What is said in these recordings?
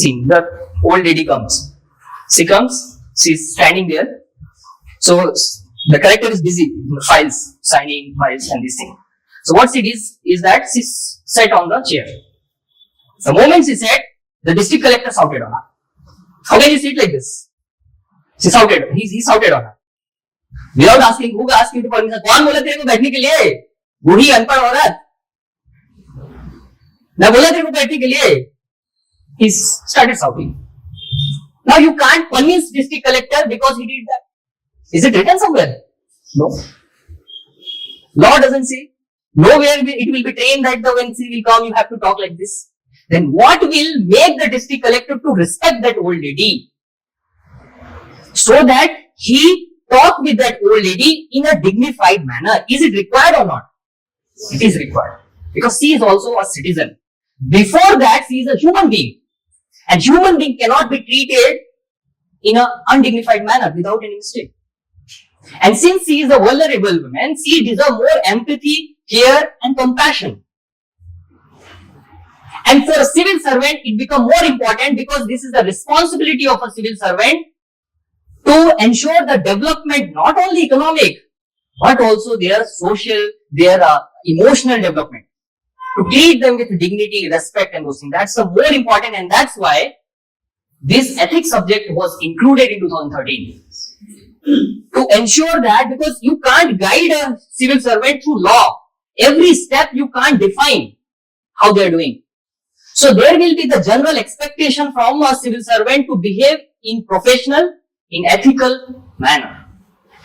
See, the old lady comes. She comes, she's standing there. So the character is busy in the files, signing files and this thing. So what she did is that she sat on the chair. The moment she sat, the district collector shouted on her. How can you sit like this? She shouted. He shouted on her. Without asking, who asked you to permission? कौन बोला तेरे को बैठने के लिए? बूढ़ी अनपढ़ औरत. मैं बोला तेरे को बैठने के लिए. He started shouting. Now you can't punish district collector because he did that. Is it written somewhere? No. Law doesn't say. Nowhere it will be trained that when she will come, you have to talk like this. Then what will make the district collector to respect that old lady? So that he talk with that old lady in a dignified manner. Is it required or not? It is required. Because she is also a citizen. Before that, she is a human being. And human being cannot be treated in an undignified manner without any mistake. And since she is a vulnerable woman, she deserves more empathy, care and compassion. And for a civil servant, it becomes more important because this is the responsibility of a civil servant to ensure the development, not only economic, but also their social, their emotional development. To treat them with dignity, respect and those things. That's the more important, and that's why this ethics subject was included in 2013. To ensure that, because you can't guide a civil servant through law. Every step you can't define how they are doing. So there will be the general expectation from a civil servant to behave in professional, in ethical manner.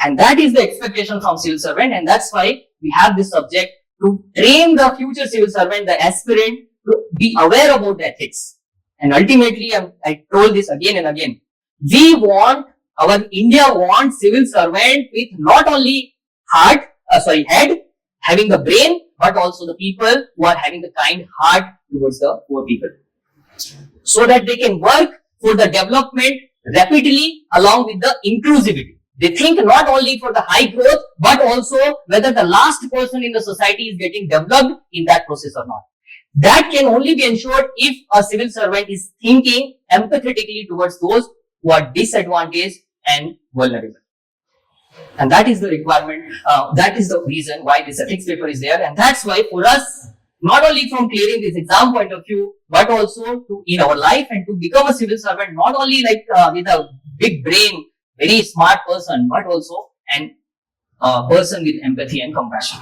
And that is the expectation from civil servant, and that's why we have this subject to train the future civil servant, the aspirant, to be aware about the ethics. And ultimately, I told this again and again, India wants civil servant with not only head, having the brain, but also the people who are having the kind heart towards the poor people. So that they can work for the development rapidly along with the inclusivity. They think not only for the high growth, but also whether the last person in the society is getting developed in that process or not. That can only be ensured if a civil servant is thinking empathetically towards those who are disadvantaged and vulnerable. And that is the requirement, that is the reason why this ethics paper is there. And that's why for us, not only from clearing this exam point of view, but also to in our life and to become a civil servant, not only like with a big brain, very smart person, but also a person with empathy and compassion.